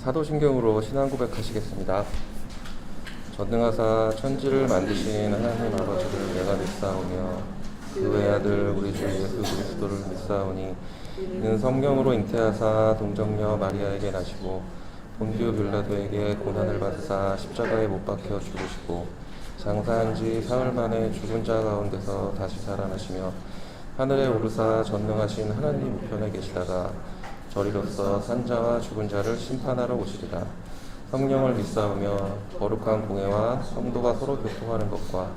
사도신경으로 신앙 고백하시겠습니다. 전능하사 천지를 만드신 하나님 아버지를 내가 믿사오며 그 외아들 우리 주 예수 그리스도를 믿사오니 이는 성령으로 잉태하사 동정녀 마리아에게 나시고 본디오 빌라도에게 고난을 받으사 십자가에 못 박혀 죽으시고 장사한 지 사흘 만에 죽은 자 가운데서 다시 살아나시며 하늘에 오르사 전능하신 하나님 우편에 계시다가 저리로서 산자와 죽은 자를 심판하러 오시리라. 성령을 믿사오며 거룩한 공회와 성도가 서로 교통하는 것과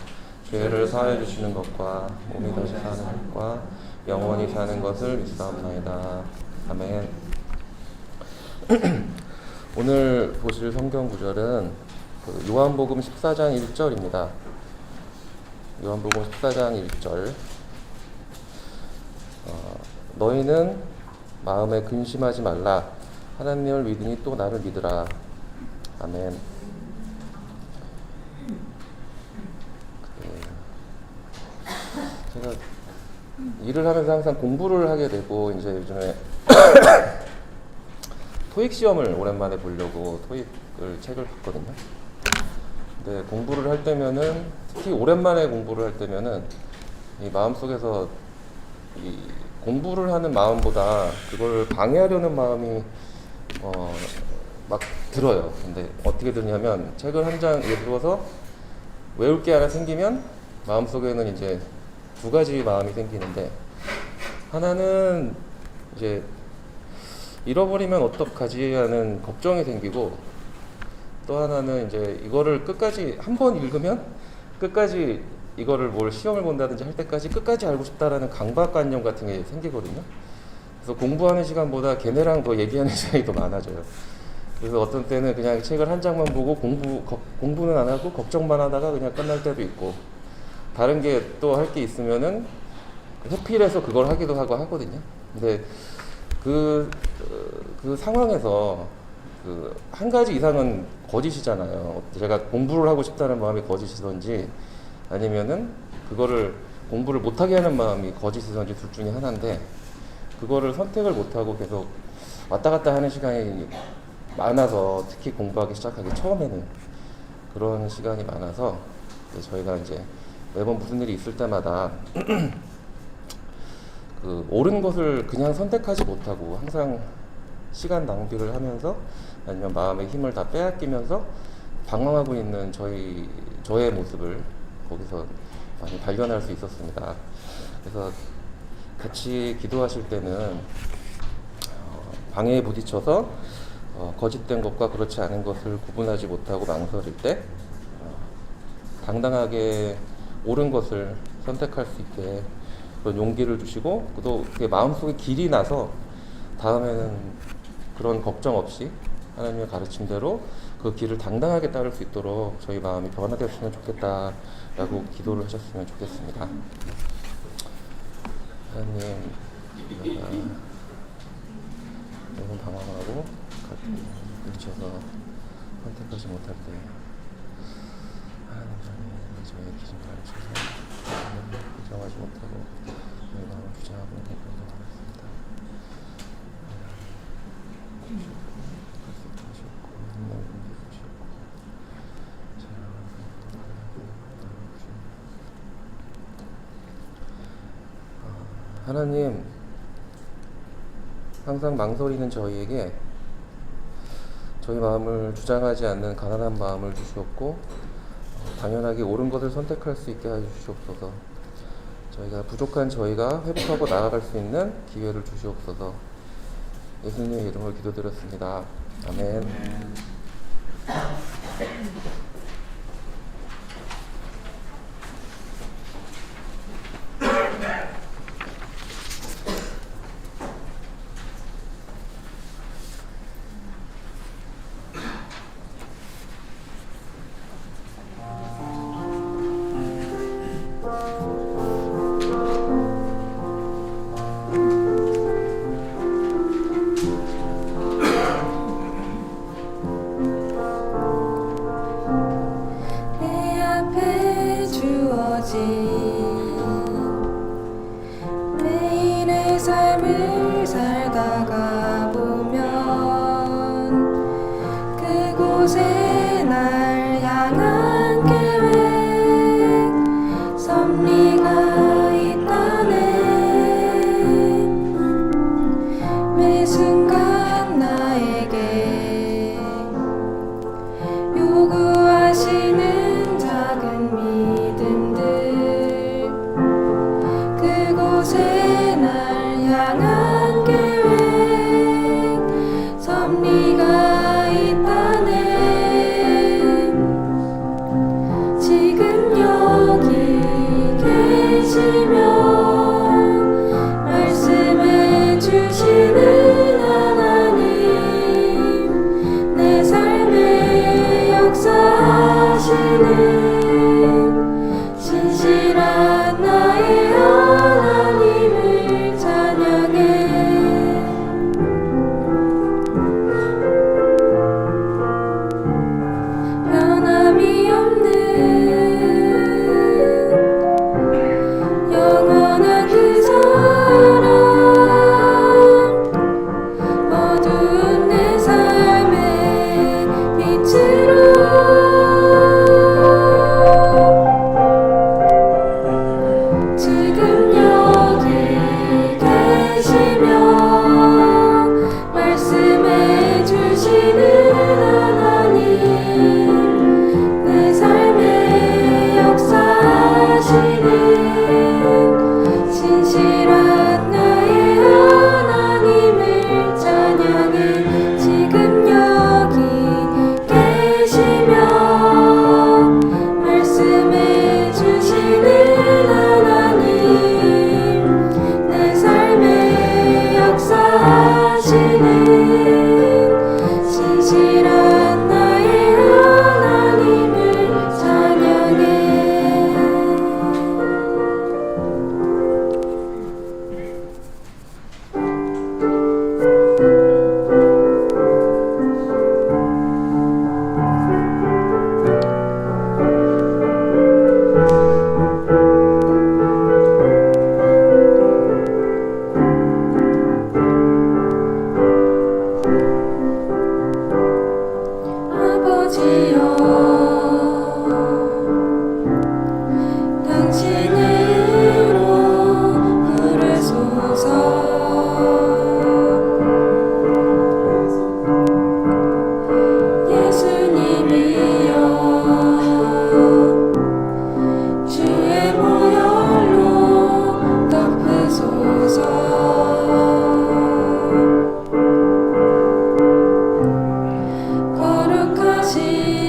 죄를 사하여 주시는 것과 몸이 다시 사는 것과 영원히 사는 것을 믿사옵나이다. 아멘. 오늘 보실 성경 구절은 요한복음 14장 1절입니다. 요한복음 14장 1절. 너희는 마음에 근심하지 말라. 하나님을 믿으니 또 나를 믿으라. 아멘. 제가 일을 하면서 항상 공부를 하게 되고 이제 요즘에 토익 시험을 오랜만에 보려고 토익을 책을 봤거든요. 근데 공부를 할 때면은 특히 오랜만에 공부를 할 때면은 이 마음속에서 이 공부를 하는 마음보다 그걸 방해하려는 마음이 막 들어요. 근데 어떻게 드냐면 책을 한 장 예를 들어서 외울 게 하나 생기면 마음속에는 이제 두 가지 마음이 생기는데, 하나는 이제 잃어버리면 어떡하지 하는 걱정이 생기고, 또 하나는 이제 이거를 끝까지 한 번 읽으면 끝까지 이거를 뭘 시험을 본다든지 할 때까지 끝까지 알고 싶다라는 강박관념 같은 게 생기거든요. 그래서 공부하는 시간보다 걔네랑 더 얘기하는 시간이 더 많아져요. 그래서 어떤 때는 그냥 책을 한 장만 보고 공부는 안 하고 걱정만 하다가 그냥 끝날 때도 있고, 다른 게 또 할 게 있으면은 회피해서 그걸 하기도 하고 하거든요. 근데 그 상황에서 한 가지 이상은 거짓이잖아요. 제가 공부를 하고 싶다는 마음이 거짓이든지 아니면은 그거를 공부를 못하게 하는 마음이 거짓이든지 둘 중에 하나인데, 그거를 선택을 못하고 계속 왔다 갔다 하는 시간이 많아서, 특히 공부하기 시작하기 처음에는 그런 시간이 많아서 저희가 이제 매번 무슨 일이 있을 때마다 옳은 것을 그냥 선택하지 못하고 항상 시간 낭비를 하면서 아니면 마음의 힘을 다 빼앗기면서 방황하고 있는 저의 모습을 거기서 많이 발견할 수 있었습니다. 그래서 같이 기도하실 때는 방해에 부딪혀서 거짓된 것과 그렇지 않은 것을 구분하지 못하고 망설일 때 당당하게 옳은 것을 선택할 수 있게 그런 용기를 주시고, 또 그게 마음속에 길이 나서 다음에는 그런 걱정 없이 하나님의 가르침대로 그 길을 당당하게 따를 수 있도록 저희 마음이 변화되었으면 좋겠다라고 기도를 하셨으면 좋겠습니다. 하나님, 내가 매번 방황하고 부딪혀서 선택하지 못할 때 하나님 저의 기준 가르쳐서 부정하지 못하고 저희 마음을 부정하고 있는 것을 알았습니다. 하나님, 항상 망설이는 저희에게 저희 마음을 주장하지 않는 가난한 마음을 주시옵고, 당연하게 옳은 것을 선택할 수 있게 해주시옵소서. 저희가 부족한 저희가 회복하고 나아갈 수 있는 기회를 주시옵소서. 예수님의 이름으로 기도드렸습니다. 아멘. 매일의 삶을 살다가 보면 그곳에 날 향한 계획 섭리가 있다네. 매 순간 나에게 요구하시는 작은 믿음들 그곳에 날 향한 계획 섭리가 있다네. 지금 여기 계시며 말씀해 주시는 하나님 내 삶에 역사하시는 신실한 나의 하나님을 찬양해. 변함이 없는 영원한 그 사랑 어두운 내 삶의 빛으로 지금 여기 계시며 말씀해 주시는 하나님 내 삶에 역사하시는 신실한 나의 하나님을 찬양해. 지금 여기 계시며 말씀해 주시는 하나님 내 삶에 역사하시는 신실한 나의 하나님을 찬양해. 아버지여 당신으로 부르소서. 예수님이여 주의 보혈로 덮으소서. 거룩하신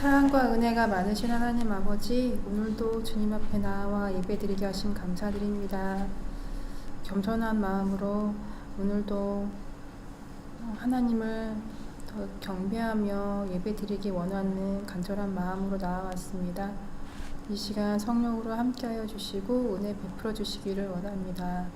사랑과 은혜가 많으신 하나님 아버지, 오늘도 주님 앞에 나와 예배드리게 하심 감사드립니다. 겸손한 마음으로 오늘도 하나님을 더 경배하며 예배드리기 원하는 간절한 마음으로 나아왔습니다. 이 시간 성령으로 함께하여 주시고 은혜 베풀어 주시기를 원합니다.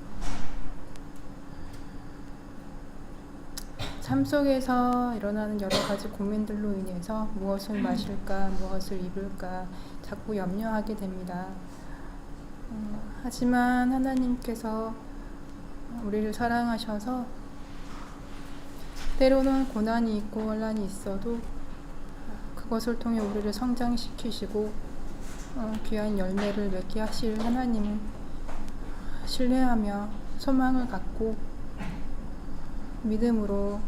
삶 속에서 일어나는 여러 가지 고민들로 인해서 무엇을 마실까, 무엇을 입을까 자꾸 염려하게 됩니다. 하지만 하나님께서 우리를 사랑하셔서 때로는 고난이 있고 혼란이 있어도 그것을 통해 우리를 성장시키시고 귀한 열매를 맺게 하실 하나님을 신뢰하며 소망을 갖고 믿음으로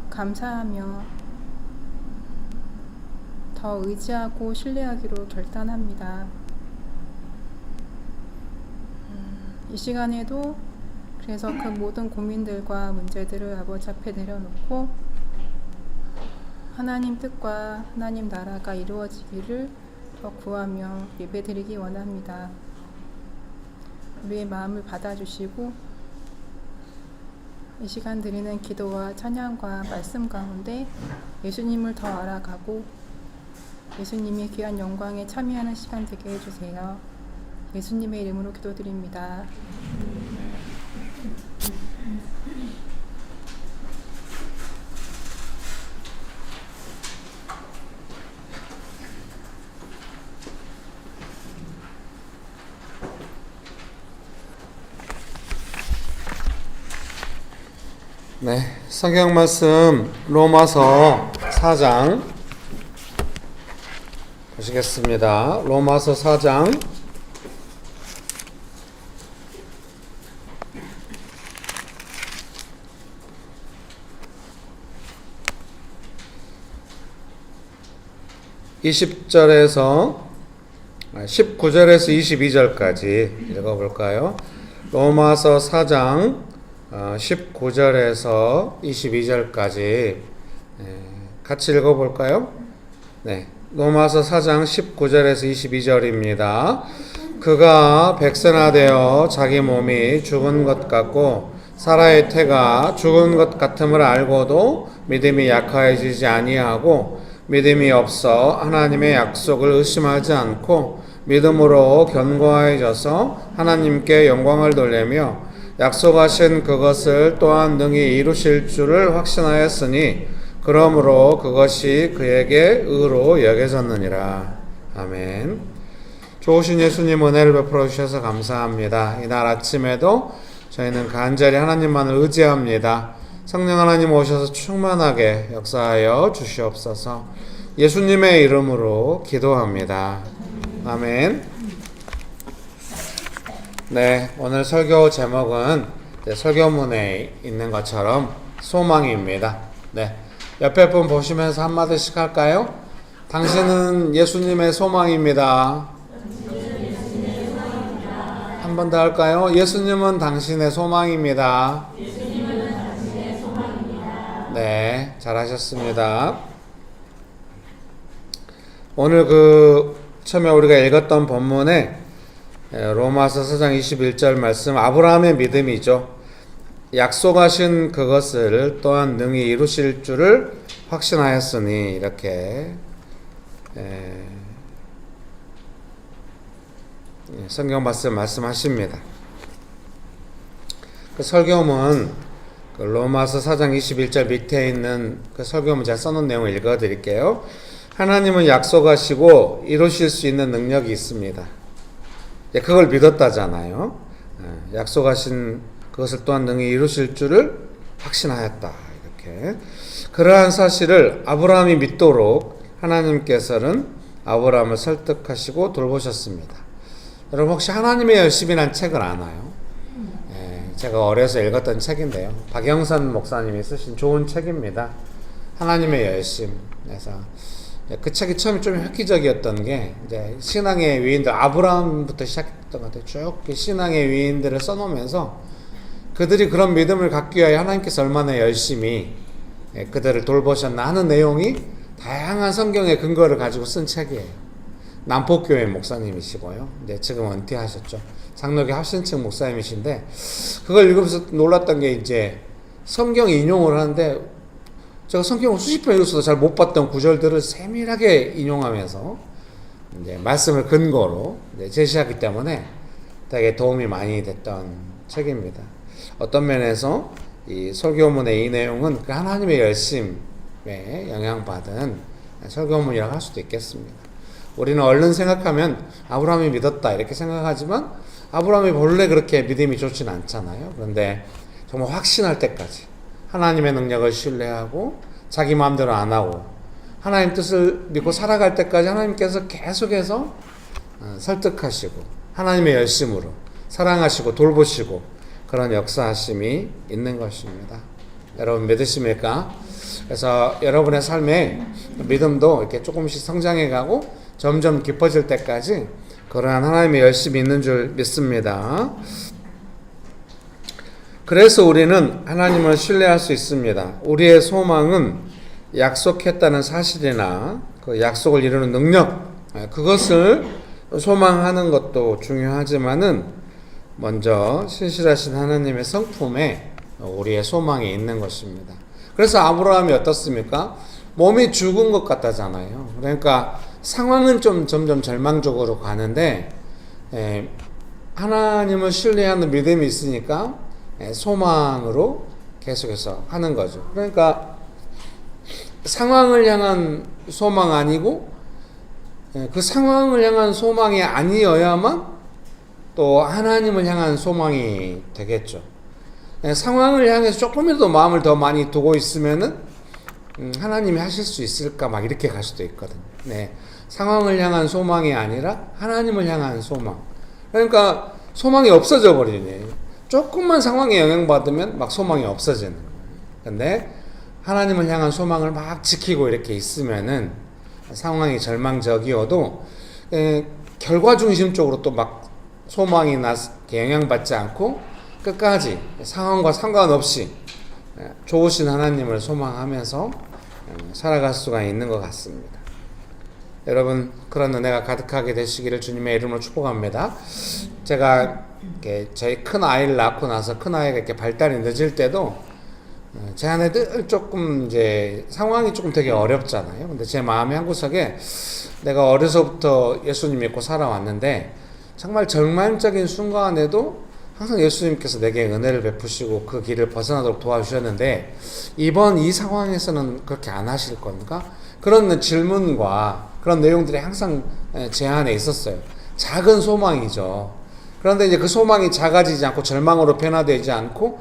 감사하며 더 의지하고 신뢰하기로 결단합니다. 이 시간에도 그래서 그 모든 고민들과 문제들을 아버지 앞에 내려놓고 하나님 뜻과 하나님 나라가 이루어지기를 더 구하며 예배드리기 원합니다. 우리의 마음을 받아주시고 이 시간 드리는 기도와 찬양과 말씀 가운데 예수님을 더 알아가고 예수님의 귀한 영광에 참여하는 시간 되게 해주세요. 예수님의 이름으로 기도드립니다. 네, 성경 말씀 로마서 4장 보시겠습니다. 로마서 4장 19절에서 22절까지 읽어볼까요? 로마서 4장 19절에서 22절까지 같이 읽어볼까요? 네, 로마서 4장 19절에서 22절입니다. 그가 백선하되어 자기 몸이 죽은 것 같고 사라의 태가 죽은 것 같음을 알고도 믿음이 약화해지지 아니하고 믿음이 없어 하나님의 약속을 의심하지 않고 믿음으로 견고해져서 하나님께 영광을 돌리며 약속하신 그것을 또한 능히 이루실 줄을 확신하였으니 그러므로 그것이 그에게 의로 여겨졌느니라. 아멘. 좋으신 예수님 은혜를 베풀어 주셔서 감사합니다. 이날 아침에도 저희는 간절히 하나님만을 의지합니다. 성령 하나님 오셔서 충만하게 역사하여 주시옵소서. 예수님의 이름으로 기도합니다. 아멘. 네, 오늘 설교 제목은 설교문에 있는 것처럼 소망입니다. 네, 옆에 분 보시면서 한마디씩 할까요? 당신은 예수님의 소망입니다. 한 번 더 할까요? 예수님은 당신의 소망입니다. 네, 잘하셨습니다. 오늘 처음에 우리가 읽었던 본문에 로마서 4장 21절 말씀, 아브라함의 믿음이죠. 약속하신 그것을 또한 능히 이루실 줄을 확신하였으니 이렇게 성경 말씀하십니다. 그 설교문 로마서 4장 21절 밑에 있는 그 설교문 제가 써놓은 내용을 읽어드릴게요. 하나님은 약속하시고 이루실 수 있는 능력이 있습니다. 그걸 믿었다잖아요. 약속하신 그것을 또한 능히 이루실 줄을 확신하였다. 이렇게 그러한 사실을 아브라함이 믿도록 하나님께서는 아브라함을 설득하시고 돌보셨습니다. 여러분 혹시 하나님의 열심이라는 책을 아나요? 제가 어려서 읽었던 책인데요. 박영선 목사님이 쓰신 좋은 책입니다. 하나님의 열심. 그래서 그 책이 처음에 좀 획기적이었던 게 이제 신앙의 위인들 아브라함부터 시작했던 것 같아요. 쭉 신앙의 위인들을 써놓으면서 그들이 그런 믿음을 갖기 위하여 하나님께서 얼마나 열심히 그들을 돌보셨나 하는 내용이 다양한 성경의 근거를 가지고 쓴 책이에요. 남포교회 목사님이시고요. 네, 지금 은퇴하셨죠. 장로교 합신측 목사님이신데 그걸 읽으면서 놀랐던 게 이제 성경 인용을 하는데 제가 성경을 수십 번 읽었어도 잘 못 봤던 구절들을 세밀하게 인용하면서 이제 말씀을 근거로 제시하기 때문에 되게 도움이 많이 됐던 책입니다. 어떤 면에서 이 설교문의 이 내용은 그 하나님의 열심에 영향받은 설교문이라고 할 수도 있겠습니다. 우리는 얼른 생각하면 아브라함이 믿었다 이렇게 생각하지만 아브라함이 본래 그렇게 믿음이 좋지는 않잖아요. 그런데 정말 확신할 때까지 하나님의 능력을 신뢰하고 자기 마음대로 안 하고 하나님 뜻을 믿고 살아갈 때까지 하나님께서 계속해서 설득하시고 하나님의 열심으로 사랑하시고 돌보시고 그런 역사하심이 있는 것입니다. 여러분 믿으십니까? 그래서 여러분의 삶에 믿음도 이렇게 조금씩 성장해 가고 점점 깊어질 때까지 그러한 하나님의 열심이 있는 줄 믿습니다. 그래서 우리는 하나님을 신뢰할 수 있습니다. 우리의 소망은 약속했다는 사실이나 그 약속을 이루는 능력, 그것을 소망하는 것도 중요하지만은 먼저 신실하신 하나님의 성품에 우리의 소망이 있는 것입니다. 그래서 아브라함이 어떻습니까? 몸이 죽은 것 같다잖아요. 그러니까 상황은 좀 점점 절망적으로 가는데 하나님을 신뢰하는 믿음이 있으니까 소망으로 계속해서 하는 거죠. 그러니까 상황을 향한 소망 아니고 그 상황을 향한 소망이 아니어야만 또 하나님을 향한 소망이 되겠죠. 상황을 향해서 조금이라도 마음을 더 많이 두고 있으면은 하나님이 하실 수 있을까 막 이렇게 갈 수도 있거든요. 네. 상황을 향한 소망이 아니라 하나님을 향한 소망. 그러니까 소망이 없어져 버리네. 조금만 상황에 영향받으면 막 소망이 없어지는 거예요. 근데 하나님을 향한 소망을 막 지키고 이렇게 있으면은 상황이 절망적이어도 결과 중심적으로 또 막 소망이 영향받지 않고 끝까지 상황과 상관없이 좋으신 하나님을 소망하면서 살아갈 수가 있는 것 같습니다. 여러분 그런 은혜가 가득하게 되시기를 주님의 이름으로 축복합니다. 제가 저희 큰 아이를 낳고 나서 큰 아이가 이렇게 발달이 늦을 때도 제 안에 늘 조금 이제 상황이 조금 되게 어렵잖아요. 근데 제 마음의 한 구석에 내가 어려서부터 예수님 믿고 살아왔는데 정말 절망적인 순간에도 항상 예수님께서 내게 은혜를 베푸시고 그 길을 벗어나도록 도와주셨는데 이번 이 상황에서는 그렇게 안 하실 건가? 그런 질문과 그런 내용들이 항상 제 안에 있었어요. 작은 소망이죠. 그런데 이제 그 소망이 작아지지 않고 절망으로 변화되지 않고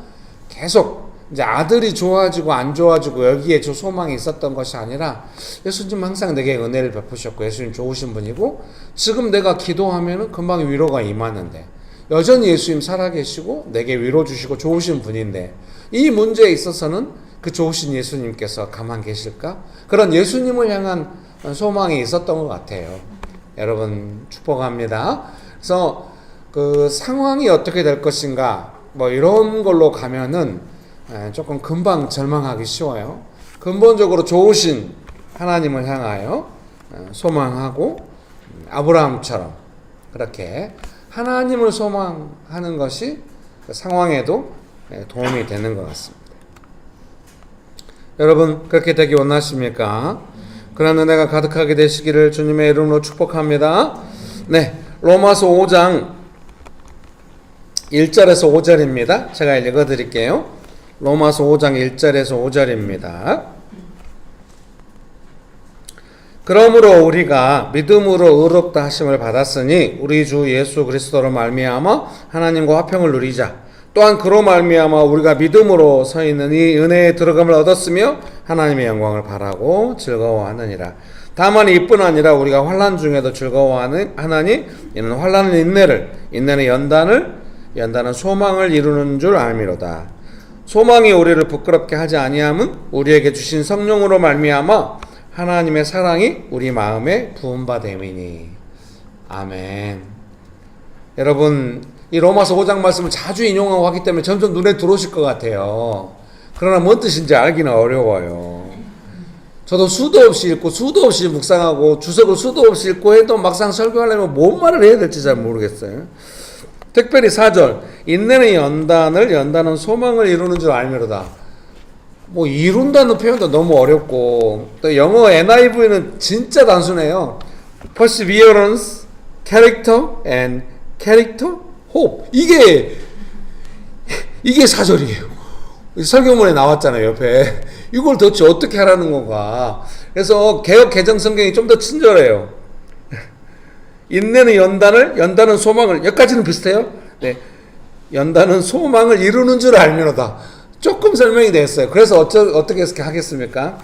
계속 이제 아들이 좋아지고 안 좋아지고 여기에 저 소망이 있었던 것이 아니라 예수님 항상 내게 은혜를 베푸셨고 예수님 좋으신 분이고 지금 내가 기도하면은 금방 위로가 임하는데 여전히 예수님 살아계시고 내게 위로 주시고 좋으신 분인데 이 문제에 있어서는 그 좋으신 예수님께서 가만 계실까? 그런 예수님을 향한 소망이 있었던 것 같아요. 여러분 축복합니다. 그래서 그 상황이 어떻게 될 것인가 뭐 이런 걸로 가면은 조금 금방 절망하기 쉬워요. 근본적으로 좋으신 하나님을 향하여 소망하고 아브라함처럼 그렇게 하나님을 소망하는 것이 그 상황에도 도움이 되는 것 같습니다. 여러분 그렇게 되기 원하십니까? 그런 은혜가 가득하게 되시기를 주님의 이름으로 축복합니다. 네, 로마서 5장 1절에서 5절입니다. 제가 읽어드릴게요. 로마서 5장 1절에서 5절입니다. 그러므로 우리가 믿음으로 의롭다 하심을 받았으니 우리 주 예수 그리스도로 말미암아 하나님과 화평을 누리자. 또한 그로 말미암아 우리가 믿음으로 서 있는 이 은혜에 들어감을 얻었으며 하나님의 영광을 바라고 즐거워하느니라. 다만 이뿐 아니라 우리가 환난 중에도 즐거워하나니 이는 환난은 인내를, 인내는 연단은 소망을 이루는 줄 알미로다. 소망이 우리를 부끄럽게 하지 아니함은 우리에게 주신 성령으로 말미암아 하나님의 사랑이 우리 마음에 부음바 됨이니. 아멘. 여러분 이 로마서 5장 말씀을 자주 인용하고 하기 때문에 점점 눈에 들어오실 것 같아요. 그러나 뭔 뜻인지 알기는 어려워요. 저도 수도 없이 읽고 수도 없이 묵상하고 주석을 수도 없이 읽고 해도 막상 설교하려면 뭔 말을 해야 될지 잘 모르겠어요. 특별히 4절 인내는 연단은 소망을 이루는 줄 알미로다. 뭐 이룬다는 표현도 너무 어렵고 또 영어 NIV는 진짜 단순해요. Perseverance, Character and Character, Hope. 이게 4절이에요. 설교문에 나왔잖아요, 옆에. 이걸 도대체 어떻게 하라는 건가. 그래서 개역 개정 성경이 좀 더 친절해요. 인내는 연단은 소망을, 여기까지는 비슷해요. 네. 연단은 소망을 이루는 줄 알미로다. 조금 설명이 됐어요. 그래서 어떻게 하겠습니까?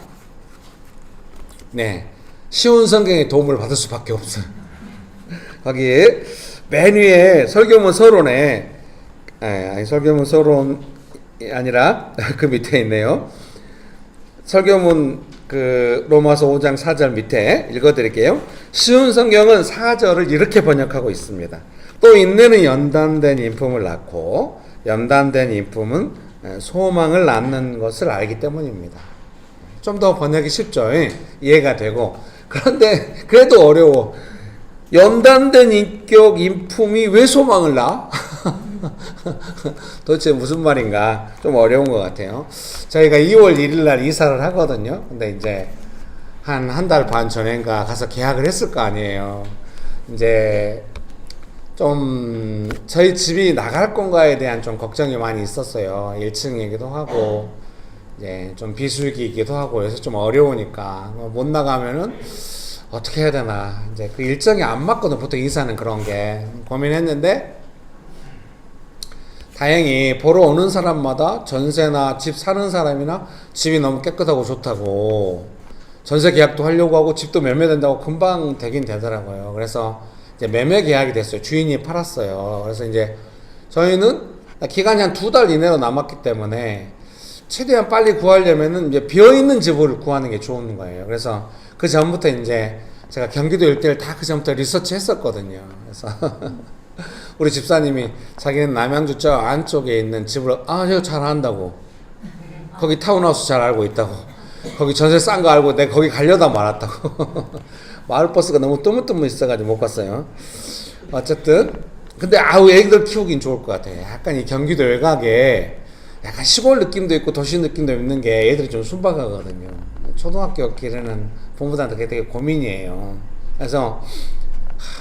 네. 쉬운 성경의 도움을 받을 수밖에 없어요. 거기 맨 위에 설교문 서론에, 아니, 설교문 서론이 아니라 그 밑에 있네요. 설교문 그 로마서 5장 4절 밑에 읽어드릴게요. 쉬운 성경은 4절을 이렇게 번역하고 있습니다. 또 인내는 연단된 인품을 낳고 연단된 인품은 소망을 낳는 것을 알기 때문입니다. 좀 더 번역이 쉽죠? 이해가 되고. 그런데 그래도 어려워. 연단된 인격 인품이 왜 소망을 낳아? 도대체 무슨 말인가 좀 어려운 것 같아요. 저희가 2월 1일 날 이사를 하거든요. 근데 이제 한 달 반 전인가 가서 계약을 했을 거 아니에요. 이제 좀 저희 집이 나갈 건가에 대한 좀 걱정이 많이 있었어요. 1층이기도 하고 이제 좀 비수기이기도 하고 그래서 좀 어려우니까 못 나가면은 어떻게 해야 되나. 이제 그 일정이 안 맞거든. 보통 이사는 그런 게 고민했는데 다행히 보러 오는 사람마다 전세나 집 사는 사람이나 집이 너무 깨끗하고 좋다고 전세 계약도 하려고 하고 집도 매매된다고 금방 되긴 되더라고요. 그래서 이제 매매 계약이 됐어요. 주인이 팔았어요. 그래서 이제 저희는 기간이 한 2달 이내로 남았기 때문에 최대한 빨리 구하려면은 이제 비어있는 집을 구하는 게 좋은 거예요. 그래서 그 전부터 이제 제가 경기도 일대를 다 그 전부터 리서치 했었거든요. 그래서 우리 집사님이 자기는 남양주 저 안쪽에 있는 집을 제가 잘 안다고 거기 타운하우스 잘 알고 있다고 거기 전세 싼 거 알고 내가 거기 가려다 말았다고 마을버스가 너무 뜨문뜨문 있어가지고 못 갔어요. 어쨌든 근데 애기들 키우긴 좋을 것 같아요. 약간 이 경기도 외곽에 약간 시골 느낌도 있고 도시 느낌도 있는 게 애들이 좀 순박하거든요. 초등학교 기르는 부모들한테 되게 고민이에요. 그래서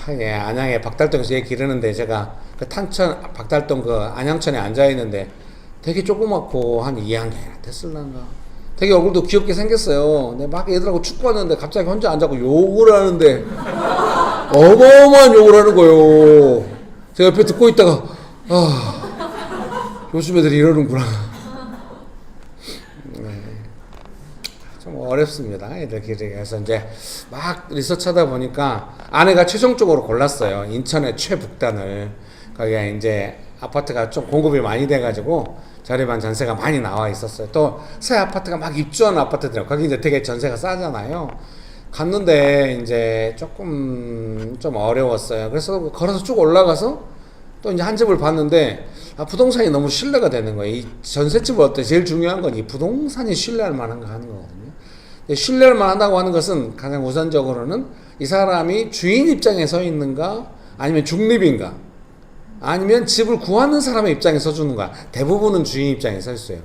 안양에 박달동에서 얘 기르는데 제가 그 박달동 그 안양천에 앉아있는데 되게 조그맣고 한 2학년이나 됐을란가 되게 얼굴도 귀엽게 생겼어요. 근데 막 애들하고 축구하는데 갑자기 혼자 앉아서 욕을 하는데 어마어마한 욕을 하는 거예요. 제가 옆에 듣고 있다가 요즘 애들이 이러는구나. 좀 어렵습니다. 애들 기르기. 그래서 이제 막 리서치하다 보니까 아내가 최종적으로 골랐어요. 인천의 최북단을. 거기가 이제 아파트가 좀 공급이 많이 돼가지고 저렴한 전세가 많이 나와 있었어요. 또 새 아파트가 막 입주한 아파트들이요. 거기 이제 되게 전세가 싸잖아요. 갔는데 이제 조금 좀 어려웠어요. 그래서 걸어서 쭉 올라가서 또 이제 한 집을 봤는데 부동산이 너무 신뢰가 되는 거예요. 이 전셋집을 어때? 제일 중요한 건 이 부동산이 신뢰할 만한가 하는 거거든요. 신뢰할 만하다고 하는 것은 가장 우선적으로는 이 사람이 주인 입장에 서 있는가 아니면 중립인가 아니면 집을 구하는 사람의 입장에 서주는가. 대부분은 주인 입장에 서 있어요.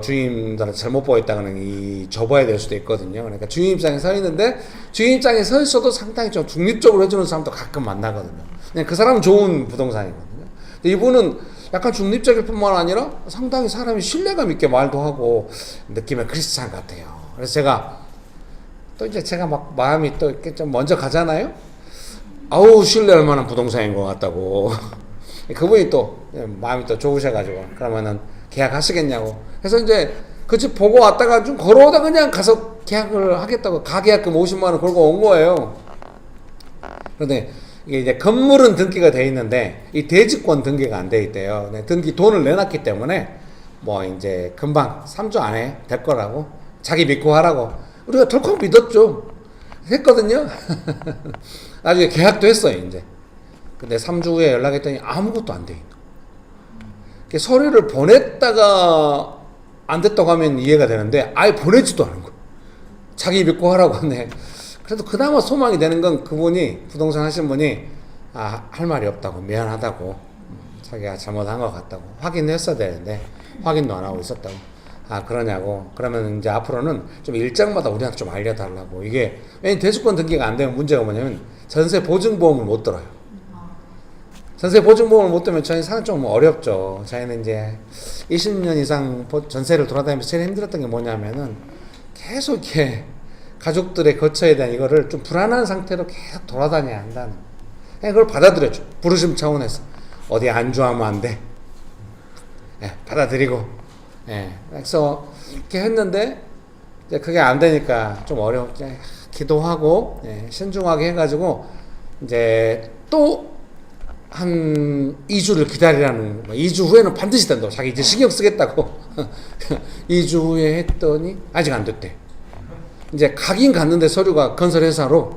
주인들한테 잘못 보였다가는 접어야 될 수도 있거든요. 그러니까 주인 입장에 서 있는데 주인 입장에 서 있어도 상당히 좀 중립적으로 해주는 사람도 가끔 만나거든요. 그냥 그 사람은 좋은 부동산이거든요. 근데 이분은 약간 중립적일 뿐만 아니라 상당히 사람이 신뢰감 있게 말도 하고 느낌의 크리스찬 같아요. 그래서 제가 막 마음이 또 이렇게 좀 먼저 가잖아요. 신뢰할 만한 부동산인 것 같다고. 그분이 또 마음이 또 좋으셔가지고 그러면은 계약하시겠냐고. 그래서 이제 그 집 보고 왔다가 좀 걸어오다 그냥 가서 계약을 하겠다고 가계약금 50만 원 걸고 온 거예요. 그런데 이게 이제 건물은 등기가 돼 있는데 이 대지권 등기가 안 돼 있대요. 등기 돈을 내놨기 때문에 뭐 이제 금방 3주 안에 될 거라고 자기 믿고 하라고 우리가 덜컥 믿었죠. 했거든요. 나중에 계약도 했어요. 이제 근데 3주 후에 연락했더니 아무것도 안 돼 있는 거예요. 서류를 보냈다가 안 됐다고 하면 이해가 되는데 아예 보내지도 않은 거예요. 자기 믿고 하라고 하네. 그래도 그나마 소망이 되는 건 그분이 부동산 하신 분이 할 말이 없다고, 미안하다고, 자기가 잘못한 것 같다고 확인했어야 되는데 확인도 안 하고 있었다고. 그러냐고. 그러면 이제 앞으로는 좀 일정마다 우리한테 좀 알려달라고. 이게 왜냐면 대주권 등기가 안 되면 문제가 뭐냐면 전세 보증보험을 못 들어요. 전세 보증보험을 못 들면 저희 사는 좀 어렵죠. 저희는 이제 20년 이상 전세를 돌아다니면서 제일 힘들었던 게 뭐냐면은 계속 이렇게 가족들의 거처에 대한 이거를 좀 불안한 상태로 계속 돌아다녀야 한다는. 그냥 그걸 받아들여줘. 부르심 차원에서. 어디 안 좋아하면 안 돼. 받아들이고. 그래서 이렇게 했는데 이제 그게 안 되니까 좀 어려웠죠. 기도하고 신중하게 해가지고 이제 또 한 2주를 기다리라는, 2주 후에는 반드시 된다고. 자기 이제 신경 쓰겠다고 2주 후에 했더니 아직 안 됐대. 이제 가긴 갔는데 서류가 건설회사로,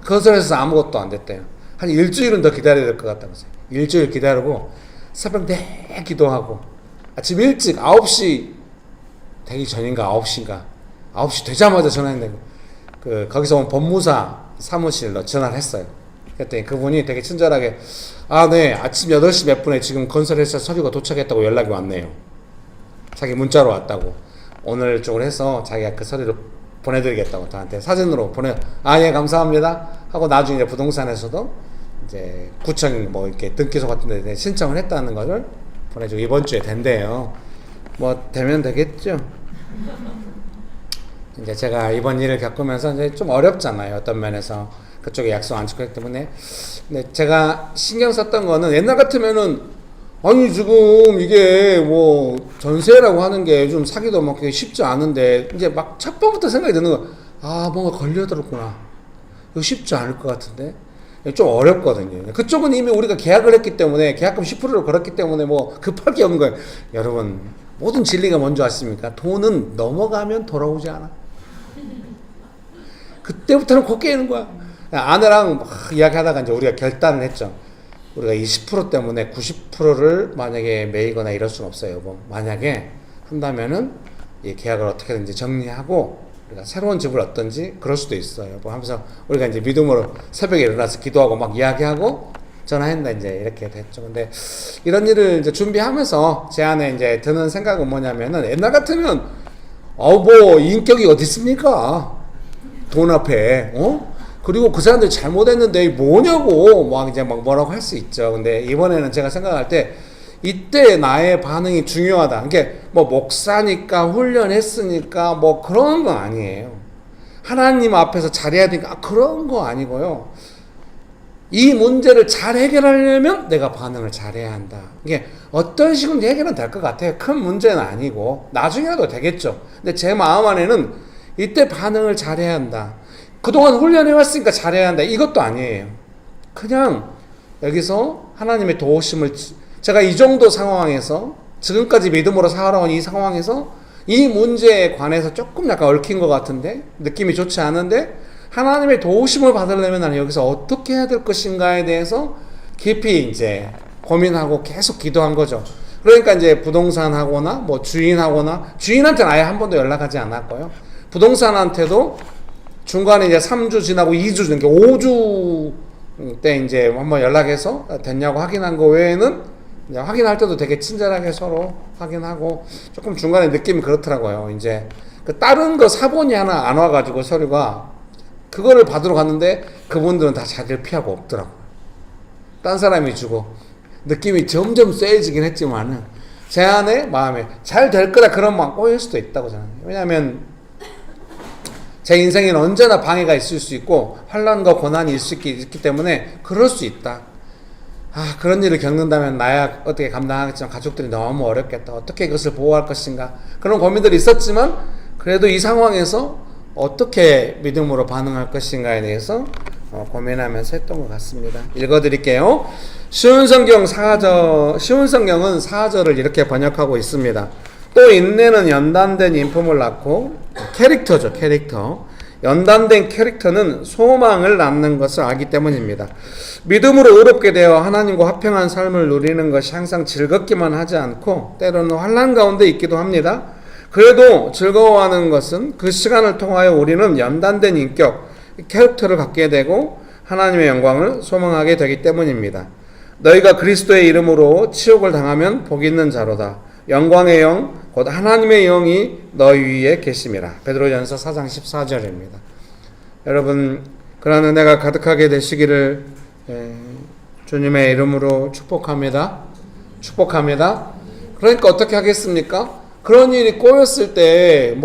건설회사 아무것도 안 됐대요. 한 일주일은 더 기다려야 될 것 같다면서요. 일주일 기다리고 새벽 내 기도하고 아침 일찍 9시 되기 전인가 9시인가 9시 되자마자 전화했는데 거기서 온 법무사 사무실로 전화를 했어요. 그랬더니 그분이 되게 친절하게 네, 아침 8시 몇 분에 지금 건설회사 서류가 도착했다고 연락이 왔네요. 자기 문자로 왔다고. 오늘 쪽으로 해서 자기가 그 서류를 보내드리겠다고 저한테 사진으로 예, 감사합니다 하고 나중에 이제 부동산에서도 이제 구청 뭐 이렇게 등기소 같은 데 신청을 했다는 거를 보내주고 이번 주에 된대요. 뭐 되면 되겠죠. 이제 제가 이번 일을 겪으면서 이제 좀 어렵잖아요. 어떤 면에서 그쪽에 약속 안 지켰기 때문에. 근데 제가 신경 썼던 거는 옛날 같으면은 아니 지금 이게 뭐 전세라고 하는 게 요즘 사기도 막 쉽지 않은데 이제 막 첫 번부터 생각이 드는 거 뭔가 걸려들었구나. 이거 쉽지 않을 것 같은데. 좀 어렵거든요. 그쪽은 이미 우리가 계약을 했기 때문에 계약금 10%를 걸었기 때문에 뭐 급할 게 없는 거예요. 여러분 모든 진리가 뭔지 아십니까? 돈은 넘어가면 돌아오지 않아. 그때부터는 곧 깨는 거야. 아내랑 막 이야기하다가 이제 우리가 결단을 했죠. 우리가 이 10% 때문에 90%를 만약에 매이거나 이럴 수는 없어요. 뭐 만약에 한다면은 이 계약을 어떻게든지 정리하고 우리가 새로운 집을 얻든지 그럴 수도 있어요. 뭐 하면서 우리가 이제 믿음으로 새벽에 일어나서 기도하고 막 이야기하고 전화했는데 이제 이렇게 됐죠. 근데 이런 일을 이제 준비하면서 제 안에 이제 드는 생각은 뭐냐면은 옛날 같으면 뭐 인격이 어디 있습니까? 돈 앞에 그리고 그 사람들이 잘못했는데 뭐냐고 막 이제 막 뭐라고 할 수 있죠. 근데 이번에는 제가 생각할 때 이때 나의 반응이 중요하다. 이게 뭐 목사니까 훈련했으니까 뭐 그런 건 아니에요. 하나님 앞에서 잘해야 되니까 그런 거 아니고요. 이 문제를 잘 해결하려면 내가 반응을 잘해야 한다. 이게 어떤 식으로 해결은 될 것 같아요. 큰 문제는 아니고 나중에라도 되겠죠. 근데 제 마음 안에는 이때 반응을 잘해야 한다. 그동안 훈련해왔으니까 잘해야 한다. 이것도 아니에요. 그냥 여기서 하나님의 도우심을, 제가 이 정도 상황에서 지금까지 믿음으로 살아온 이 상황에서 이 문제에 관해서 조금 약간 얽힌 것 같은데 느낌이 좋지 않은데 하나님의 도우심을 받으려면 나는 여기서 어떻게 해야 될 것인가에 대해서 깊이 이제 고민하고 계속 기도한 거죠. 그러니까 이제 부동산하거나 뭐 주인한테는 아예 한 번도 연락하지 않았고요. 부동산한테도 중간에 이제 3주 지나고 2주, 그러니까 5주 때 이제 한번 연락해서 됐냐고 확인한 거 외에는 이제 확인할 때도 되게 친절하게 서로 확인하고 조금 중간에 느낌이 그렇더라고요. 이제 그 다른 거 사본이 하나 안 와가지고 서류가 그거를 받으러 갔는데 그분들은 다 자기를 피하고 없더라고요. 딴 사람이 주고 느낌이 점점 쎄해지긴 했지만은 제 안에 마음에 잘 될 거다 그런 마음 꼬일 수도 있다고 생각해요. 왜냐하면 제 인생에는 언제나 방해가 있을 수 있고 환난과 고난이 있기 때문에 그럴 수 있다. 그런 일을 겪는다면 나야 어떻게 감당하겠지만 가족들이 너무 어렵겠다. 어떻게 이것을 보호할 것인가. 그런 고민들이 있었지만 그래도 이 상황에서 어떻게 믿음으로 반응할 것인가에 대해서 고민하면서 했던 것 같습니다. 읽어드릴게요. 쉬운 성경은 4절을 이렇게 번역하고 있습니다. 또 인내는 연단된 인품을 낳고, 캐릭터죠, 캐릭터. 연단된 캐릭터는 소망을 낳는 것을 알기 때문입니다. 믿음으로 의롭게 되어 하나님과 화평한 삶을 누리는 것이 항상 즐겁기만 하지 않고 때로는 환난 가운데 있기도 합니다. 그래도 즐거워하는 것은 그 시간을 통하여 우리는 연단된 인격, 캐릭터를 갖게 되고 하나님의 영광을 소망하게 되기 때문입니다. 너희가 그리스도의 이름으로 치욕을 당하면 복 있는 자로다. 영광의 영, 곧 하나님의 영이 너희 위에 계심이라. 베드로전서 4장 14절입니다. 여러분, 그런 은혜가 가득하게 되시기를 주님의 이름으로 축복합니다. 축복합니다. 그러니까 어떻게 하겠습니까? 그런 일이 꼬였을 때,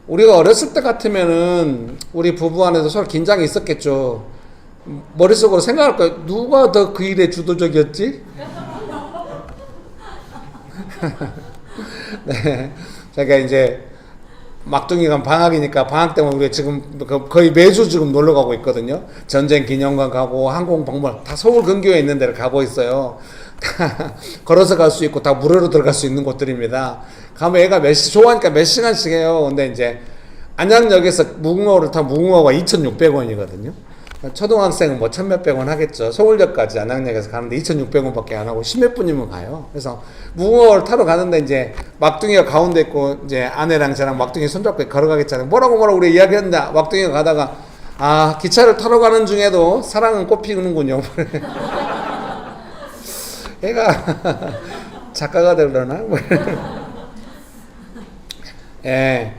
우리가 어렸을 때 같으면은 우리 부부 안에서 서로 긴장이 있었겠죠. 머릿속으로 생각할 거예요. 누가 더 그 일에 주도적이었지? 네. 제가 이제 막둥이가 방학이니까 방학 때문에 우리 지금 거의 매주 지금 놀러 가고 있거든요. 전쟁 기념관 가고 항공박물관 다 서울 근교에 있는 데를 가고 있어요. 걸어서 갈 수 있고 다 무료로 들어갈 수 있는 곳들입니다. 가면 애가 좋아하니까 몇 시간씩 해요. 근데 이제 안양역에서 무궁화호를 타면 무궁화호가 2,600원이거든요. 초등학생은 1,000몇백 원 하겠죠. 서울역까지 안양역에서 가는데 2,600원밖에 안 하고 10몇 분이면 가요. 그래서 무궁화호를 타러 가는데 이제 막둥이가 가운데 있고 이제 아내랑 저랑 막둥이 손잡고 걸어가겠잖아요. 뭐라고 우리 이야기했는데 막둥이가 가다가 기차를 타러 가는 중에도 사랑은 꽃피우는군요. 얘가 작가가 되려나? 예.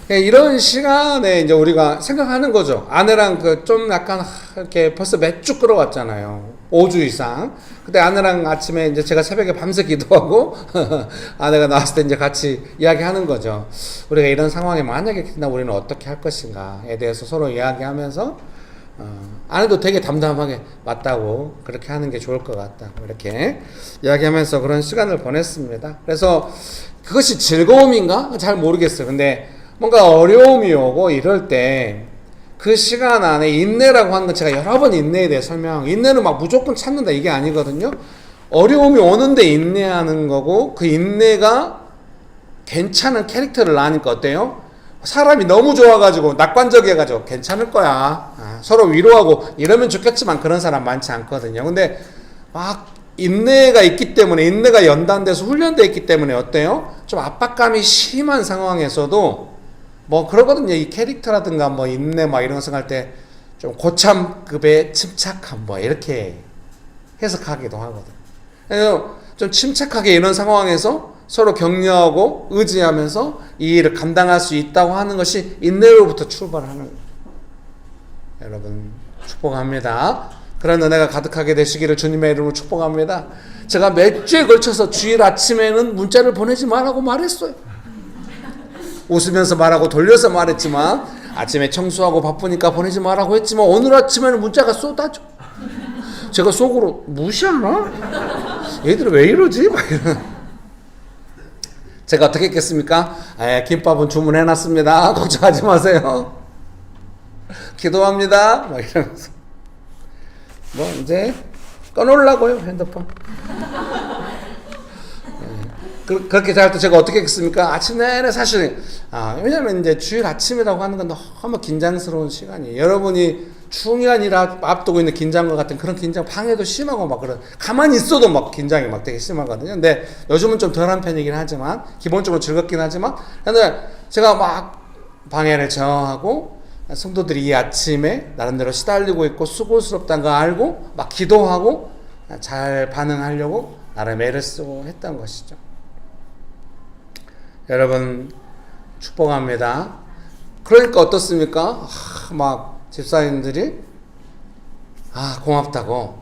이런 시간에 이제 우리가 생각하는 거죠. 아내랑 좀 약간 이렇게 벌써 몇 주 끌어왔잖아요. 5주 이상. 그때 아내랑 아침에 이제 제가 새벽에 밤새 기도하고 아내가 나왔을 때 이제 같이 이야기하는 거죠. 우리가 이런 상황에 만약에 된다면 우리는 어떻게 할 것인가에 대해서 서로 이야기하면서 아내도 되게 담담하게 맞다고 그렇게 하는 게 좋을 것 같다 이렇게 이야기하면서 그런 시간을 보냈습니다. 그래서 그것이 즐거움인가? 잘 모르겠어요. 근데 뭔가 어려움이 오고 이럴 때 그 시간 안에 인내라고 하는 건 제가 여러 번 인내에 대해 설명하고, 인내는 막 무조건 참는다 이게 아니거든요. 어려움이 오는데 인내하는 거고, 그 인내가 괜찮은 캐릭터를 낳으니까 어때요? 사람이 너무 좋아가지고 낙관적이어가지고 괜찮을 거야, 서로 위로하고 이러면 좋겠지만 그런 사람 많지 않거든요. 근데 막 인내가 있기 때문에, 인내가 연단돼서 훈련되어 있기 때문에 어때요? 좀 압박감이 심한 상황에서도 그러거든요. 이 캐릭터라든가 인내 이런 거 생각할 때 좀 고참급의 침착함 이렇게 해석하기도 하거든요. 그래서 좀 침착하게 이런 상황에서 서로 격려하고 의지하면서 이 일을 감당할 수 있다고 하는 것이 인내로부터 출발하는 거예요. 여러분 축복합니다. 그런 은혜가 가득하게 되시기를 주님의 이름으로 축복합니다. 제가 몇 주에 걸쳐서 주일 아침에는 문자를 보내지 말라고 말했어요. 웃으면서 말하고 돌려서 말했지만, 아침에 청소하고 바쁘니까 보내지 말라고 했지만 오늘 아침에는 문자가 쏟아져. 제가 속으로 무시하나? 얘들은 왜 이러지? 이런. 제가 어떻게 했겠습니까? 김밥은 주문해놨습니다. 걱정하지 마세요. 기도합니다. 이러면서 이제 꺼놓으려고요, 핸드폰. 그렇게 잘 때 제가 어떻게 했습니까? 아침 내내 사실, 왜냐면 이제 주일 아침이라고 하는 건 너무 긴장스러운 시간이에요. 여러분이 중요한 일 앞두고 있는 긴장과 같은 그런 긴장, 방해도 심하고 가만히 있어도 긴장이 되게 심하거든요. 근데 요즘은 좀 덜한 편이긴 하지만, 기본적으로 즐겁긴 하지만, 근데 제가 방해를 저하고, 성도들이 이 아침에 나름대로 시달리고 있고 수고스럽다는 거 알고, 기도하고, 잘 반응하려고 나름 애를 쓰고 했던 것이죠. 여러분 축복합니다. 그러니까 어떻습니까? 집사님들이 고맙다고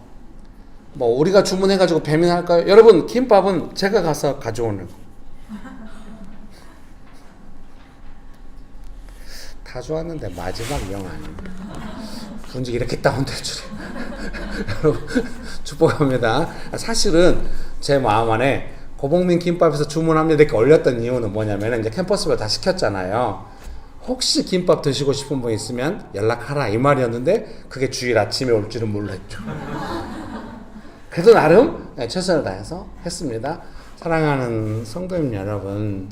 우리가 주문해가지고 배민할까요? 여러분 김밥은 제가 가서 가져오는 거. 다 좋았는데 마지막 영화 분위기 이렇게 다운될 줄이야. 여러분 축복합니다. 사실은 제 마음 안에 고복민 김밥에서 주문합니다 이렇게 올렸던 이유는 뭐냐면, 이제 캠퍼스별 다 시켰잖아요. 혹시 김밥 드시고 싶은 분 있으면 연락하라 이 말이었는데, 그게 주일 아침에 올 줄은 몰랐죠. 그래도 나름 최선을 다해서 했습니다. 사랑하는 성도님 여러분,